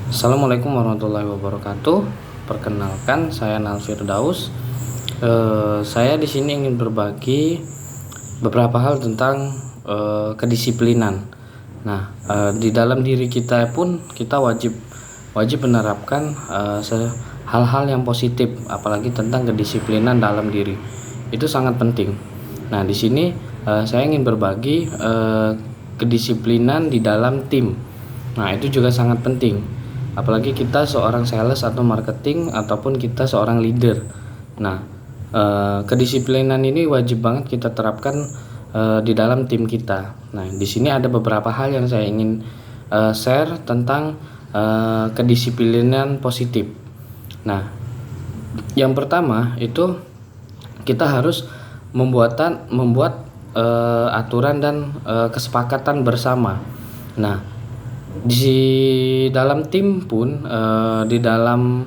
Assalamualaikum warahmatullahi wabarakatuh. Perkenalkan, saya Nal Firdaus. Saya di sini ingin berbagi beberapa hal tentang kedisiplinan. Nah, di dalam diri kita pun kita wajib menerapkan hal-hal yang positif, apalagi tentang kedisiplinan dalam diri. Itu sangat penting. Nah, di sini saya ingin berbagi kedisiplinan di dalam tim. Nah, itu juga sangat penting. Apalagi kita seorang sales atau marketing ataupun kita seorang leader. Nah, kedisiplinan ini wajib banget kita terapkan di dalam tim kita. Nah, di sini ada beberapa hal yang saya ingin share tentang kedisiplinan positif. Nah, yang pertama itu kita harus membuat aturan dan kesepakatan bersama. Nah, di dalam tim pun di dalam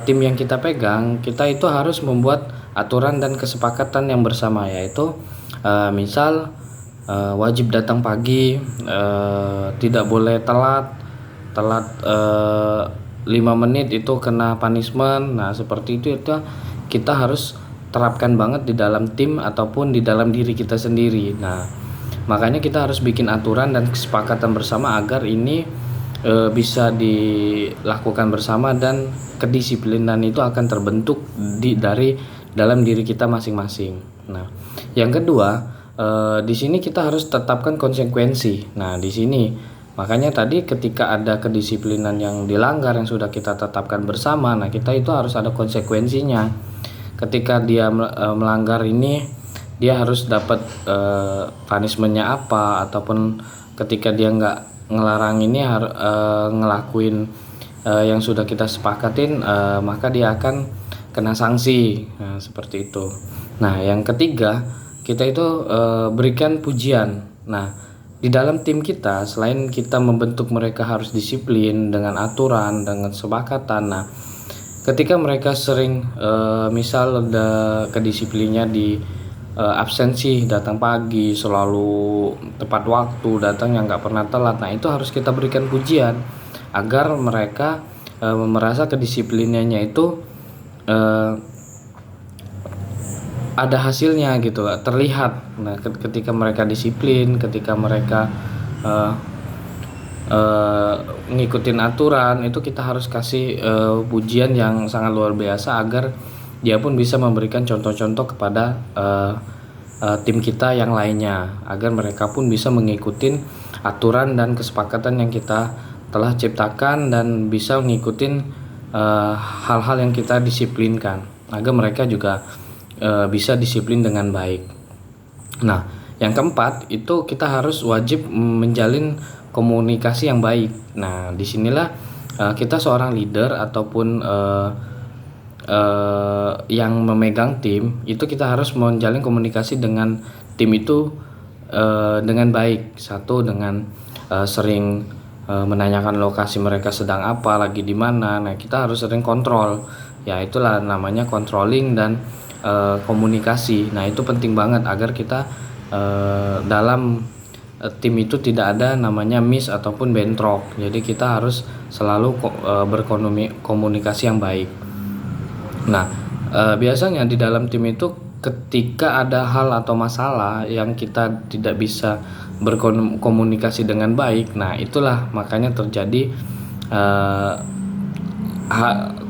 tim yang kita pegang, kita itu harus membuat aturan dan kesepakatan yang bersama, yaitu misal wajib datang pagi, tidak boleh telat 5 menit itu kena punishment. Nah, seperti itu kita harus terapkan banget di dalam tim ataupun di dalam diri kita sendiri. Nah, makanya kita harus bikin aturan dan kesepakatan bersama agar ini bisa dilakukan bersama dan kedisiplinan itu akan terbentuk dari dalam diri kita masing-masing. Nah, yang kedua, di sini kita harus tetapkan konsekuensi. Nah, di sini makanya tadi ketika ada kedisiplinan yang dilanggar yang sudah kita tetapkan bersama, nah kita itu harus ada konsekuensinya. Ketika dia melanggar ini, dia harus dapat punishmentnya apa, ataupun ketika dia nggak ngelarang ini ngelakuin yang sudah kita sepakatin, maka dia akan kena sanksi. Nah, seperti itu. Nah, yang ketiga, kita itu berikan pujian. Nah, di dalam tim kita, selain kita membentuk mereka harus disiplin dengan aturan, dengan kesepakatan. Nah, ketika mereka sering misal ada kedisiplinnya di absensi, datang pagi, selalu tepat waktu, datang yang nggak pernah telat. Nah, itu harus kita berikan pujian agar mereka merasa kedisiplinannya itu ada hasilnya gitu, terlihat. Nah, ketika mereka disiplin, ketika mereka ngikutin aturan, itu kita harus kasih pujian yang sangat luar biasa agar dia pun bisa memberikan contoh-contoh kepada tim kita yang lainnya, agar mereka pun bisa mengikuti aturan dan kesepakatan yang kita telah ciptakan dan bisa mengikuti hal-hal yang kita disiplinkan, agar mereka juga bisa disiplin dengan baik. Nah, yang keempat itu kita harus wajib menjalin komunikasi yang baik. Nah, disinilah kita seorang leader ataupun yang memegang tim itu kita harus menjalin komunikasi dengan tim itu dengan baik. Satu, dengan sering menanyakan lokasi mereka sedang apa, lagi di mana. Nah, kita harus sering kontrol. Ya, itulah namanya controlling dan komunikasi. Nah, itu penting banget agar kita dalam tim itu tidak ada namanya miss ataupun bentrok. Jadi kita harus selalu berkomunikasi yang baik. Nah, biasanya di dalam tim itu ketika ada hal atau masalah yang kita tidak bisa berkomunikasi dengan baik, nah itulah makanya terjadi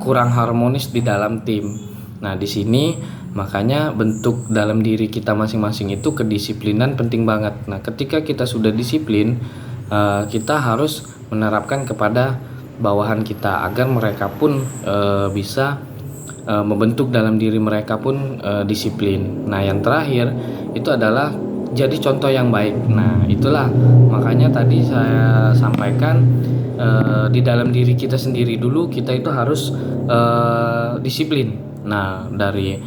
kurang harmonis di dalam tim. Nah, di sini makanya bentuk dalam diri kita masing-masing itu kedisiplinan penting banget. Nah, ketika kita sudah disiplin, kita harus menerapkan kepada bawahan kita agar mereka pun bisa membentuk dalam diri mereka pun disiplin. Nah, yang terakhir itu adalah jadi contoh yang baik. Nah, itulah makanya tadi saya sampaikan di dalam diri kita sendiri dulu kita itu harus disiplin. Nah, dari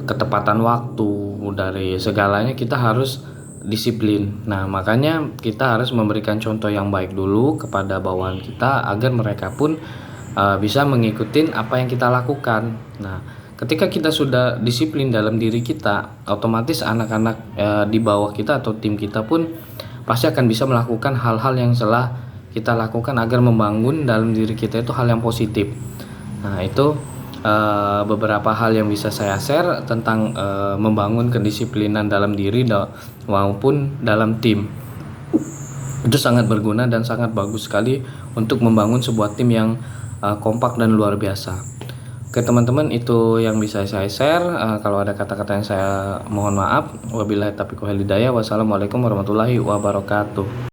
ketepatan waktu, dari segalanya kita harus disiplin. Nah, makanya kita harus memberikan contoh yang baik dulu kepada bawahan kita agar mereka pun bisa mengikuti apa yang kita lakukan. Nah, ketika kita sudah disiplin dalam diri kita, otomatis anak-anak di bawah kita atau tim kita pun pasti akan bisa melakukan hal-hal yang telah kita lakukan agar membangun dalam diri kita itu hal yang positif. Nah, itu beberapa hal yang bisa saya share tentang membangun kedisiplinan dalam diri maupun dalam tim. Itu sangat berguna dan sangat bagus sekali untuk membangun sebuah tim yang kompak dan luar biasa. Oke teman-teman, itu yang bisa saya share. Kalau ada kata-kata yang saya mohon maaf. Wabillahi taufiq wal hidayah. Wassalamualaikum warahmatullahi wabarakatuh.